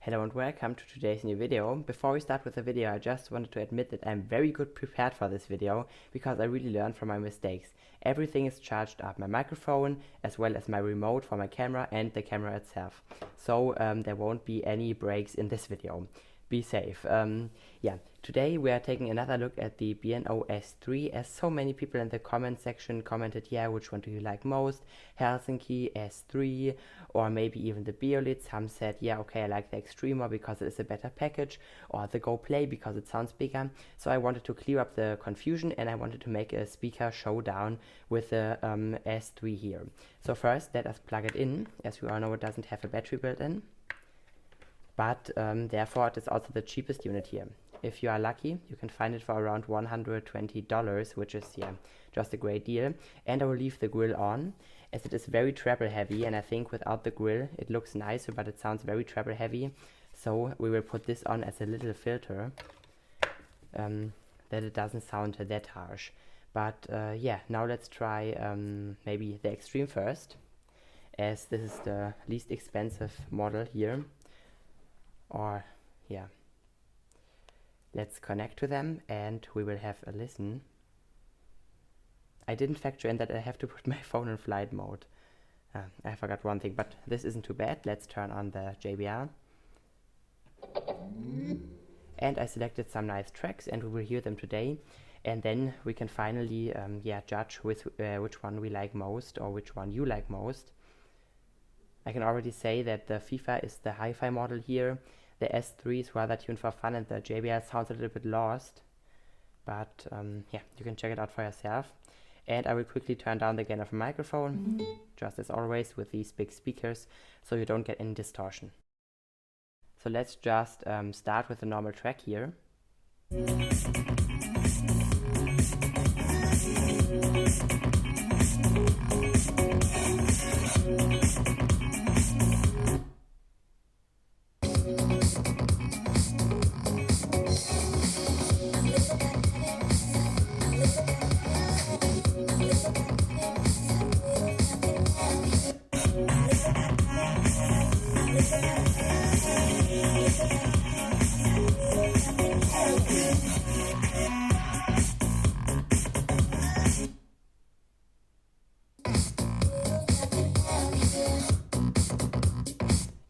Hello and welcome to today's new video. Before we start with the video, I just wanted to admit that I'm very good prepared for this video because I really learned from my mistakes. Everything is charged up, my microphone as well as my remote for my camera and the camera itself. So there won't be any breaks in this video. Be safe. Today we are taking another look at the B&O S3, as so many people in the comment section commented, yeah, which one do you like most? Helsinki, S3, or maybe even the Beolid. Some said, yeah, okay, I like the Extremer because it is a better package, or the Go Play because it sounds bigger. So I wanted to clear up the confusion and I wanted to make a speaker showdown with the S3 here. So first, let us plug it in. As we all know, it doesn't have a battery built in, but therefore it is also the cheapest unit here. If you are lucky, you can find it for around $120, which is, yeah, just a great deal. And I will leave the grill on, as it is very treble heavy, and I think without the grill it looks nicer, but it sounds very treble heavy. So we will put this on as a little filter, that it doesn't sound that harsh. But yeah, now let's try maybe the Extreme first, as this is the least expensive model here. Or yeah, let's connect to them and we will have a listen. I didn't factor in that I have to put my phone in flight mode. I forgot one thing, but this isn't too bad. Let's turn on the JBL. And I selected some nice tracks and we will hear them today. And then we can finally judge which one we like most, or which one you like most. I can already say that the FIFA is the hi-fi model here. The S3 is rather tuned for fun and the JBL sounds a little bit lost. But yeah, you can check it out for yourself. And I will quickly turn down the gain of the microphone, just as always with these big speakers, so you don't get any distortion. So let's just start with the normal track here.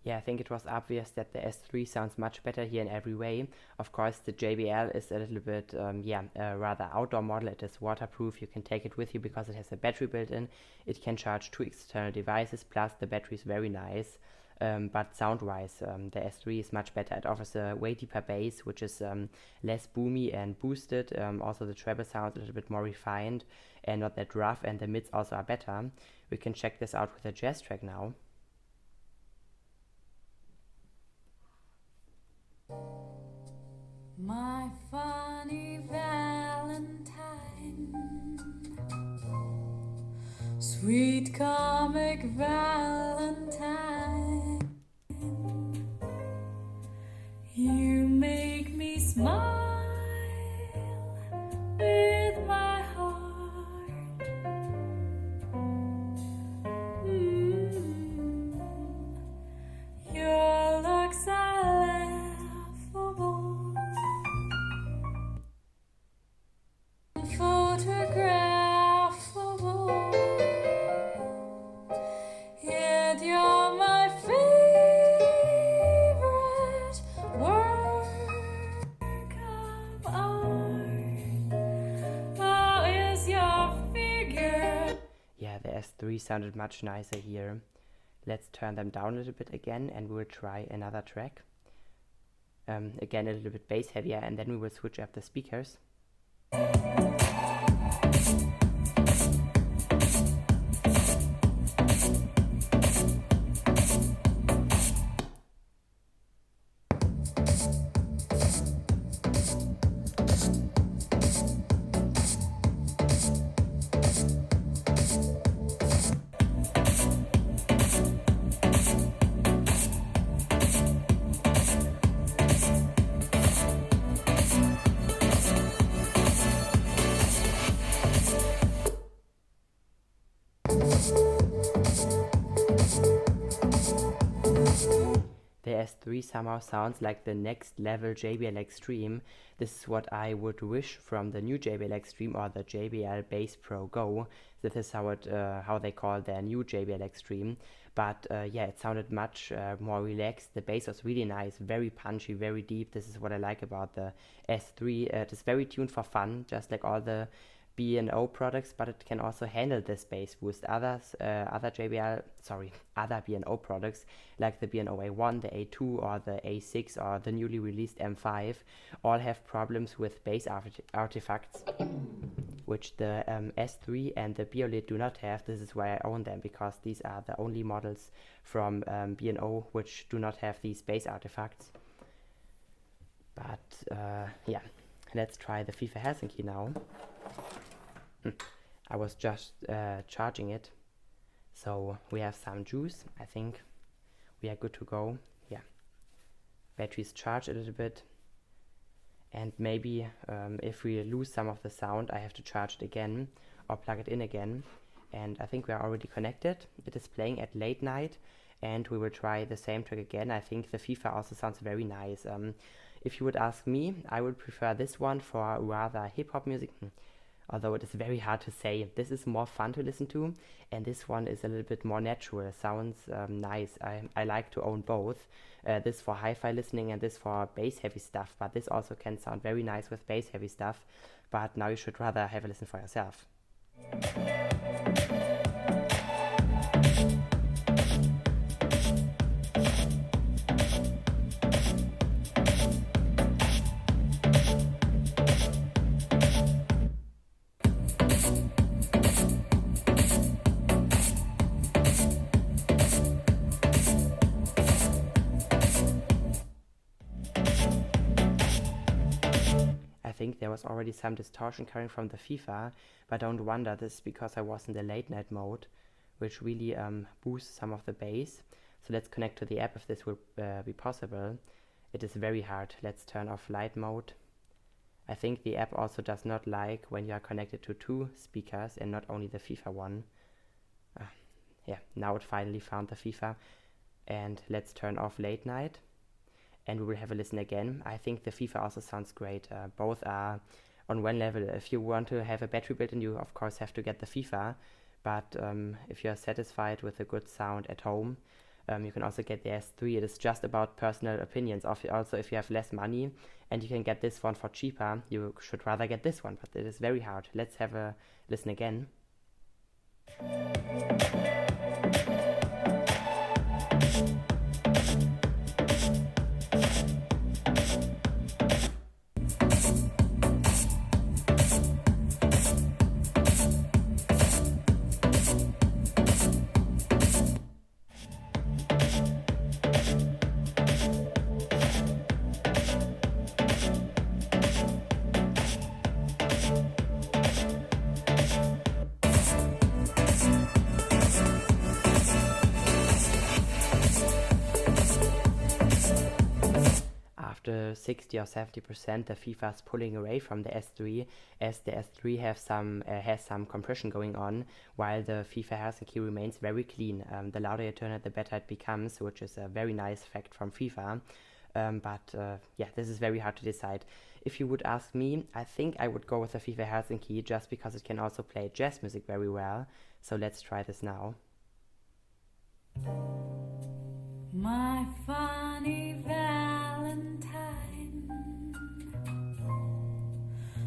Yeah, I think it was obvious that the S3 sounds much better here in every way. Of course, the JBL is a little bit, a rather outdoor model. It is waterproof. You can take it with you because it has a battery built in. It can charge 2 external devices, plus the battery is very nice. But sound-wise, the S3 is much better. It offers a way deeper bass, which is less boomy and boosted. Also, the treble sounds a little bit more refined and not that rough, and the mids also are better. We can check this out with a jazz track now. My funny Valentine, sweet comic Valentine, you make me smile with my heart. Your looks are laughable, photographable, yet you're my favorite work of art. How is your figure? Yeah, the S3 sounded much nicer here. Let's turn them down a little bit again and we'll try another track. Again, a little bit bass heavier, and then we will switch up the speakers. the S3 somehow sounds like the next level JBL Extreme. This is what I would wish from the new JBL Extreme or the JBL Bass Pro Go. This is how they call their new JBL Extreme. But yeah, it sounded much more relaxed. The bass was really nice, very punchy, very deep. This is what I like about the S3. It is very tuned for fun, just like all the B&O products, but it can also handle this bass boost. Other B&O products like the B&O A1, the A2 or the A6 or the newly released M5 all have problems with bass artifacts, which the S3 and the B&O do not have. This is why I own them, because these are the only models from B&O which do not have these bass artifacts. But yeah, let's try the FIFA Helsinki now. I was just charging it, so we have some juice. I think we are good to go. Yeah, battery's charged a little bit, and maybe if we lose some of the sound, I have to charge it again or plug it in again. And I think we are already connected. It is playing at late night, and we will try the same track again. I think the FIFA also sounds very nice. If you would ask me, I would prefer this one for rather hip-hop music. Although it is very hard to say. This is more fun to listen to, and this one is a little bit more natural. Sounds nice. I like to own both. This for hi-fi listening and this for bass-heavy stuff, but this also can sound very nice with bass-heavy stuff. But now you should rather have a listen for yourself. I think there was already some distortion coming from the FIFA, but don't wonder, this is because I was in the late night mode, which really boosts some of the bass. So let's connect to the app if this will be possible. It is very hard. Let's turn off light mode. I think the app also does not like when you are connected to two speakers and not only the FIFA one. Yeah, now it finally found the FIFA. And let's turn off late night. And we will have a listen again. I think the FIFA also sounds great. Both are on one level. If you want to have a battery built in, you of course have to get the FIFA. But if you are satisfied with a good sound at home, you can also get the S3. It is just about personal opinions. Also, if you have less money and you can get this one for cheaper, you should rather get this one. But it is very hard. Let's have a listen again. After 60 or 70%, the FIFA is pulling away from the S3, as the S3 has some compression going on, while the FIFA Helsinki remains very clean. The louder you turn it, the better it becomes, which is a very nice fact from FIFA. Yeah, this is very hard to decide. If you would ask me, I think I would go with the FIFA Helsinki just because it can also play jazz music very well. So let's try this now. My funny Valentine,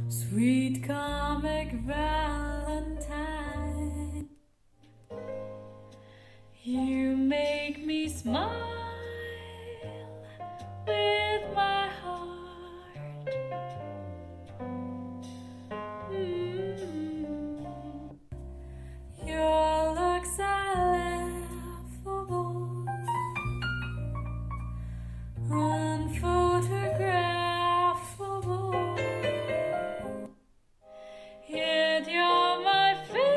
sweet comic Valentine, you make me smile with my heart. Your looks are laughable, unphotographable, yet you're my favorite.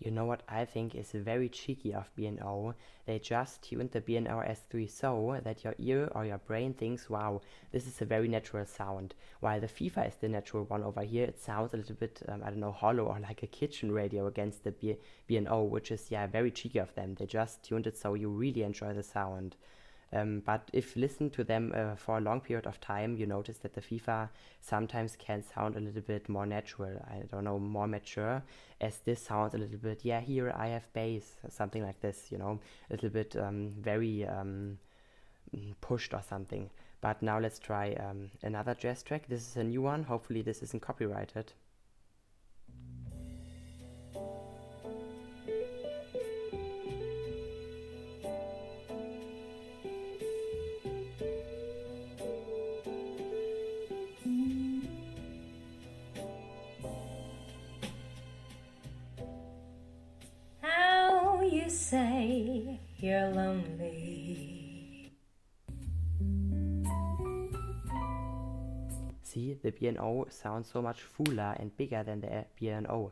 You know what I think is very cheeky of B&O? They just tuned the B&O S3 so that your ear or your brain thinks, wow, this is a very natural sound. While the FIFA is the natural one over here, it sounds a little bit, I don't know, hollow or like a kitchen radio against the B&O, which is, yeah, very cheeky of them. They just tuned it so you really enjoy the sound. But if you listen to them for a long period of time, you notice that the FIFA sometimes can sound a little bit more natural, I don't know, more mature, as this sounds a little bit, yeah, here I have bass, something like this, you know, a little bit very pushed or something. But now let's try another jazz track. This is a new one, hopefully this isn't copyrighted. You say you're lonely. See, the B&O sounds so much fuller and bigger than the B&O.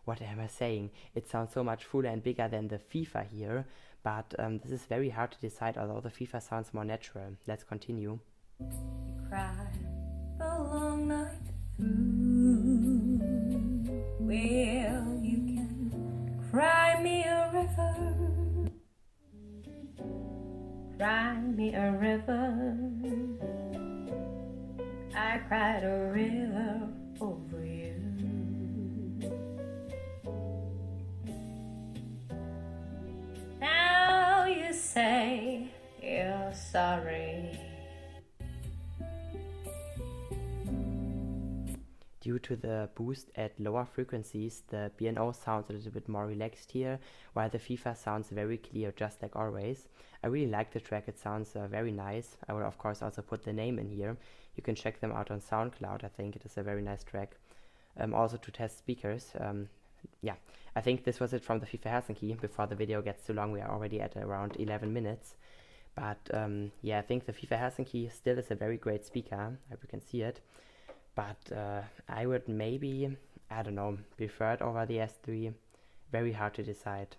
What am I saying? It sounds so much fuller and bigger than the FIFA here, but this is very hard to decide, although the FIFA sounds more natural. Let's continue. You cry the long night through. Well, you can cry me a river. Cry me a river. I cried a river over you. Now you say you're sorry. Due to the boost at lower frequencies, the B&O sounds a little bit more relaxed here, while the FIFA sounds very clear, just like always. I really like the track, it sounds very nice. I will of course also put the name in here. You can check them out on SoundCloud, I think it is a very nice track. Also to test speakers. Yeah, I think this was it from the FIFA Helsinki. Before the video gets too long, we are already at around 11 minutes. But yeah, I think the FIFA Helsinki still is a very great speaker. I hope you can see it. But I would maybe, I don't know, prefer it over the S3. Very hard to decide.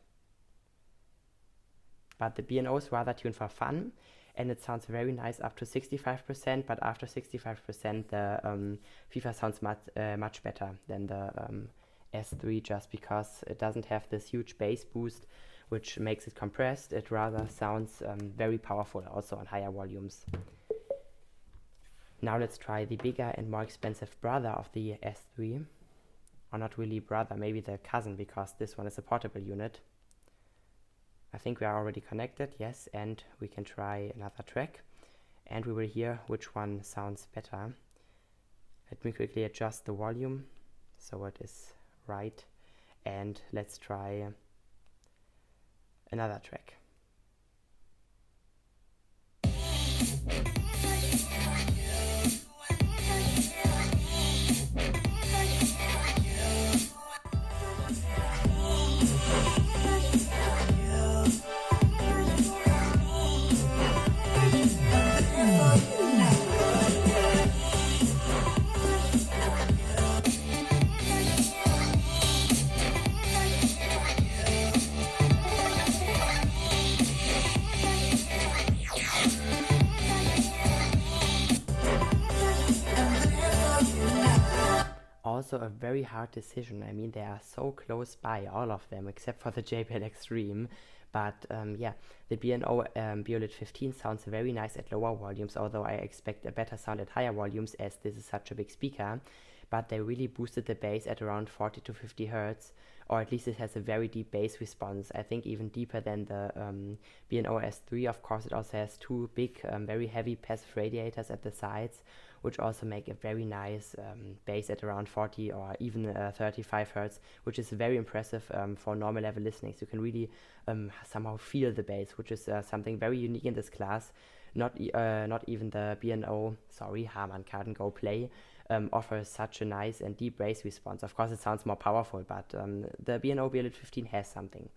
But the B&O is rather tuned for fun, and it sounds very nice up to 65%, but after 65% the FIFA sounds much better than the S3, just because it doesn't have this huge bass boost, which makes it compressed. It rather sounds very powerful also on higher volumes. Now let's try the bigger and more expensive brother of the S3. Or not really brother, maybe the cousin, because this one is a portable unit. I think we are already connected, yes, and we can try another track. And we will hear which one sounds better. Let me quickly adjust the volume so it is right. And let's try another track. Also a very hard decision. I mean, they are so close by, all of them, except for the JBL Extreme. But yeah, the B&O B&O S3 sounds very nice at lower volumes, although I expect a better sound at higher volumes as this is such a big speaker. But they really boosted the bass at around 40 to 50 Hertz, or at least it has a very deep bass response. I think even deeper than the B&O S3. Of course, it also has two big, very heavy passive radiators at the sides, which also make a very nice bass at around 40 or even 35 Hertz, which is very impressive for normal level listening. So you can really somehow feel the bass, which is something very unique in this class. Not even the B&O, Harman Kardon Go Play offers such a nice and deep bass response. Of course, it sounds more powerful, but the B&O B&O S3 has something.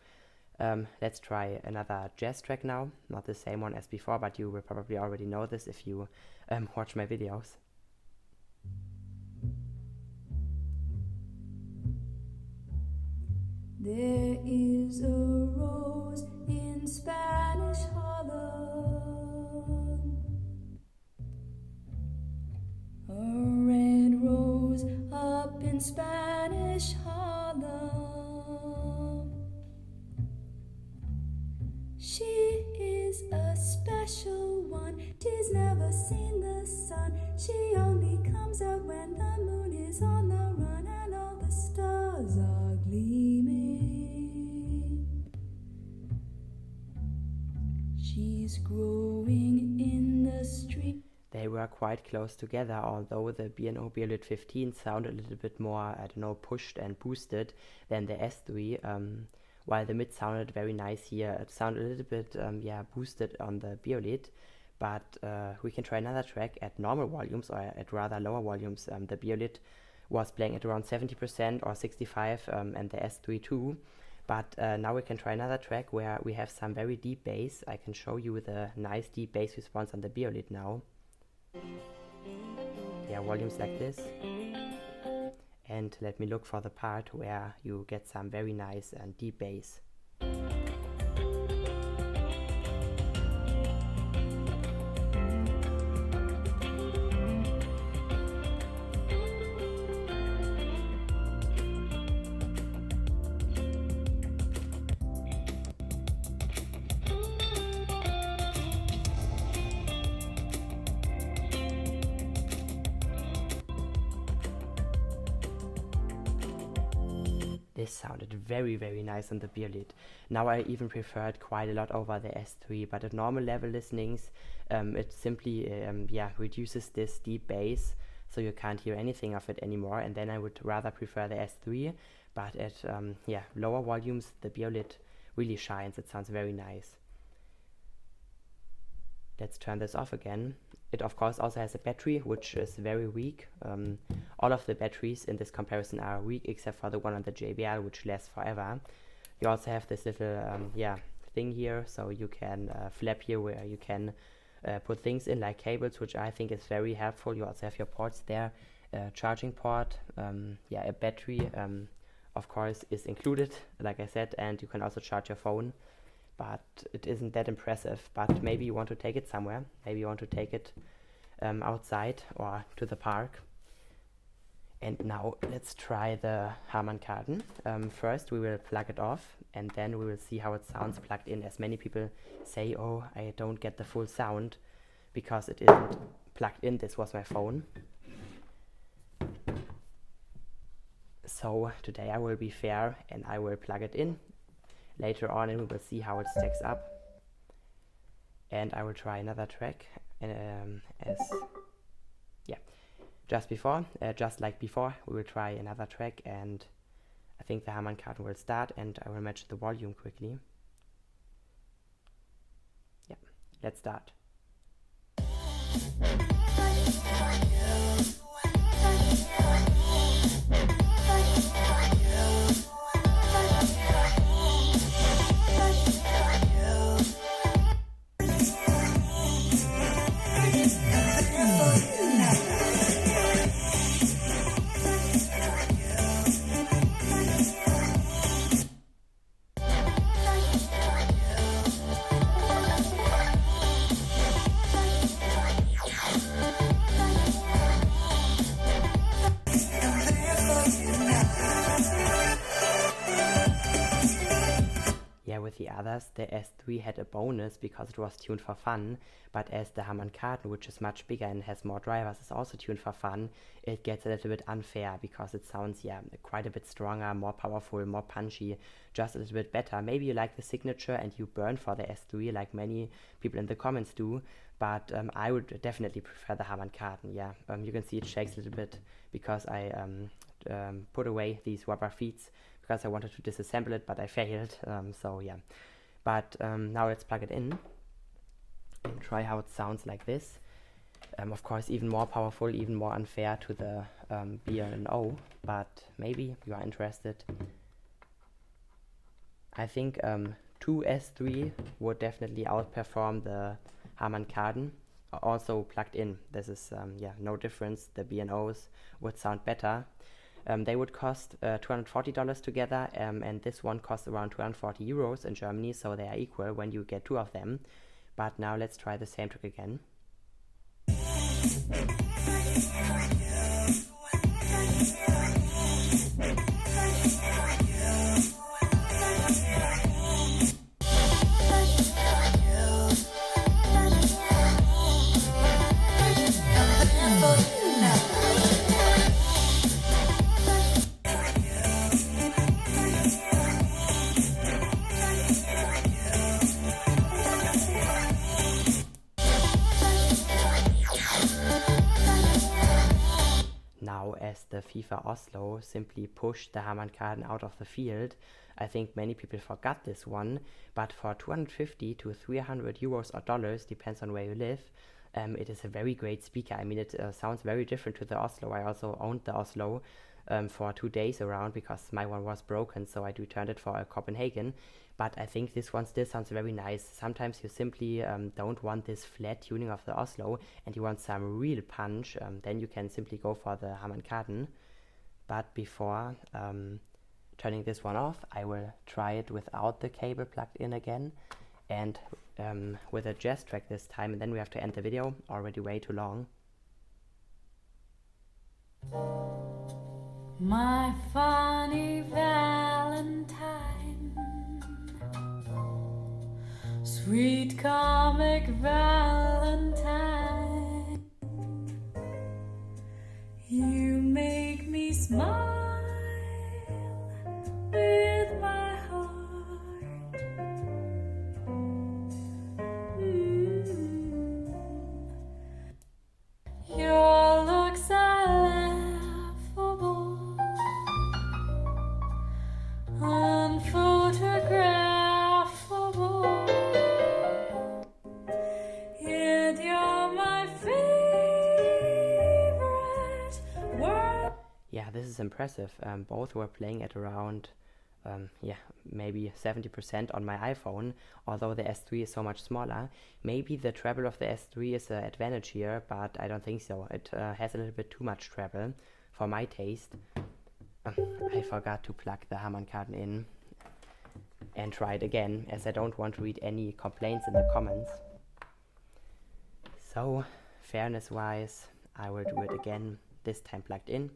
Let's try another jazz track now. Not the same one as before, but you will probably already know this if you watch my videos. There is a rose in Spanish Harlem, a red rose up in Spanish Harlem. She is a special one, 'tis never seen the sun. She only comes out when the moon is on the run and all the stars are gleaming. She's growing in the street. They were quite close together, although the B&O S3 sounded a little bit more, I don't know, pushed and boosted than the S3, while the mid sounded very nice here. It sounded a little bit, boosted on the Biolid, but we can try another track at normal volumes, or at rather lower volumes. The Biolid was playing at around 70% or 65, and the S3 too. But now we can try another track where we have some very deep bass. I can show you the nice deep bass response on the Biolid now. Yeah, volumes like this. And let me look for the part where you get some very nice and deep bass. This sounded very, very nice on the Biolid. Now I even prefer it quite a lot over the S3, but at normal level listenings, it simply reduces this deep bass, so you can't hear anything of it anymore, and then I would rather prefer the S3, but at lower volumes, the Biolid really shines. It sounds very nice. Let's turn this off again. It of course also has a battery, which is very weak. All of the batteries in this comparison are weak, except for the one on the JBL, which lasts forever. You also have this little thing here, so you can flap here where you can put things in like cables, which I think is very helpful. You also have your ports there, charging port, a battery of course is included, like I said, and you can also charge your phone. But it isn't that impressive. But maybe you want to take it somewhere. Maybe you want to take it outside or to the park. And now let's try the Harman-Kardon. First we will plug it off, and then we will see how it sounds plugged in. As many people say, oh, I don't get the full sound because it isn't plugged in. This was my phone. So today I will be fair and I will plug it in later on, and we will see how it stacks up. And I will try another track just like before, we will try another track, and I think the Harman-Kardon will start, and I will match the volume quickly. Yeah, let's start. With the others, the S3 had a bonus because it was tuned for fun, but as the Harman-Kardon, which is much bigger and has more drivers, is also tuned for fun, it gets a little bit unfair because it sounds quite a bit stronger, more powerful, more punchy, just a little bit better. Maybe you like the signature and you burn for the S3 like many people in the comments do, but I would definitely prefer the Harman-Kardon. You can see it shakes a little bit because I put away these rubber feet because I wanted to disassemble it, but I failed, But now let's plug it in and try how it sounds like this. Of course, even more powerful, even more unfair to the B&O, but maybe you are interested. I think 2 S3 would definitely outperform the Harman-Kardon, also plugged in. This is no difference. The B&Os would sound better. They would cost $240 together, and this one costs around 240 euros in Germany, so they are equal when you get 2 of them. But now let's try the same trick again. Now, as the FIFA Oslo simply pushed the Hammerkarten out of the field, I think many people forgot this one, but for 250 to 300 euros or dollars, depends on where you live, it is a very great speaker. I mean, it sounds very different to the Oslo. I also owned the Oslo for 2 days around because my one was broken, so I returned it for a Copenhagen. But I think this one still sounds very nice. Sometimes you simply don't want this flat tuning of the Oslo and you want some real punch, then you can simply go for the Hammerkarten. But before turning this one off, I will try it without the cable plugged in again and with a jazz track this time, and then we have to end the video, already way too long. My funny Valentine, sweet comic Valentine, you make me smile with my heart. Your looks are laughable, unphotographable, yet you're my favorite word. Yeah, this is impressive. Both were playing at around maybe 70% on my iPhone, although the S3 is so much smaller. Maybe the treble of the S3 is an advantage here, but I don't think so. It has a little bit too much treble for my taste. I forgot to plug the Hammerkarten in and try it again, as I don't want to read any complaints in the comments. So, fairness wise, I will do it again, this time plugged in.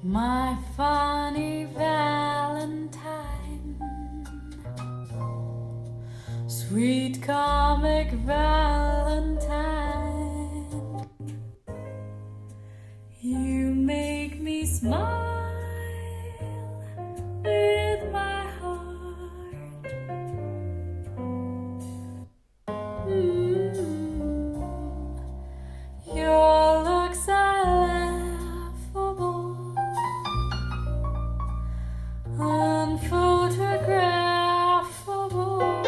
My funny Valentine, sweet comic Valentine, you make me smile with my heart. Your looks are laughable, unphotographable,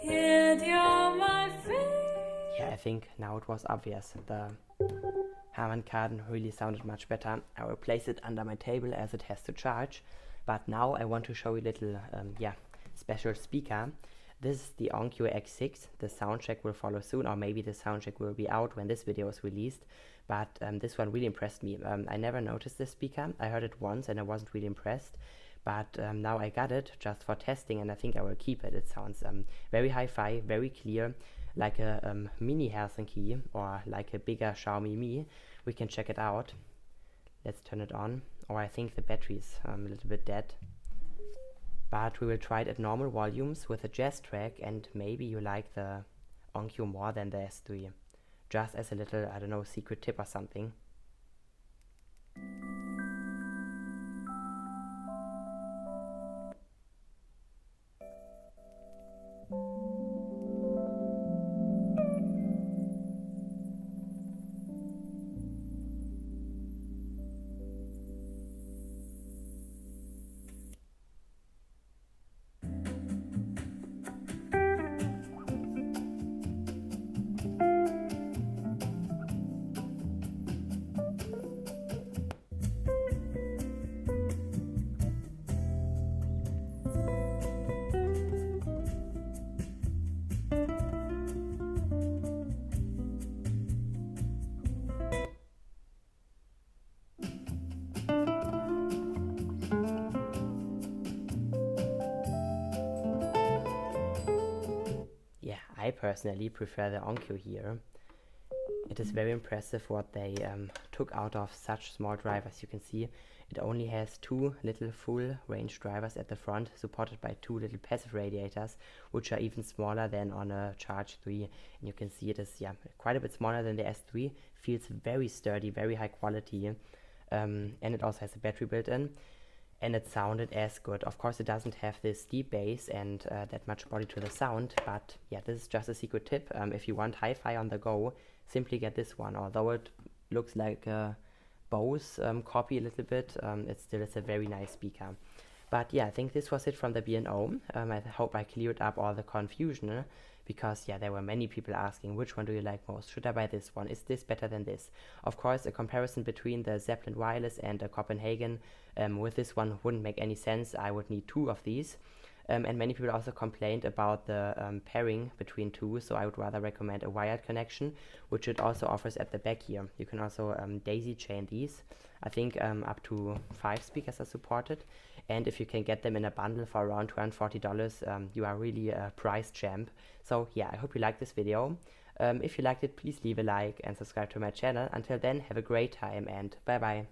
yet you're my favorite. Yeah, I think now it was obvious. The Hammerkarten really sounded much better. I will place it under my table as it has to charge. But now I want to show you a little special speaker. This is the Onkyo X6. The soundcheck will follow soon, or maybe the soundcheck will be out when this video is released. But this one really impressed me. I never noticed this speaker. I heard it once and I wasn't really impressed. But now I got it just for testing, and I think I will keep it. It sounds very hi-fi, very clear, like a mini Helsinki or like a bigger Xiaomi Mi. We can check it out. Let's turn it on. Or I think the battery is a little bit dead. But we will try it at normal volumes with a jazz track, and maybe you like the Onkyo more than the S3. Just as a little, I don't know, secret tip or something. I personally prefer the Onkyo here. It is very impressive what they took out of such small drivers. You can see it only has 2 little full range drivers at the front, supported by 2 little passive radiators, which are even smaller than on a Charge 3. And you can see it is quite a bit smaller than the S3, feels very sturdy, very high quality, and it also has a battery built in. And it sounded as good. Of course, it doesn't have this deep bass and that much body to the sound, but yeah, this is just a secret tip. If you want hi-fi on the go, simply get this one. Although it looks like a Bose copy a little bit, it still is a very nice speaker. But yeah, I think this was it from the B&O. I hope I cleared up all the confusion, because yeah, there were many people asking, which one do you like most? Should I buy this one? Is this better than this? Of course, a comparison between the Zeppelin Wireless and the Copenhagen with this one wouldn't make any sense. I would need 2 of these. And many people also complained about the pairing between 2, so I would rather recommend a wired connection, which it also offers at the back here. You can also daisy chain these. I think up to 5 speakers are supported, and if you can get them in a bundle for around $240, you are really a price champ. So yeah, I hope you liked this video. If you liked it, please leave a like and subscribe to my channel. Until then, have a great time and bye bye.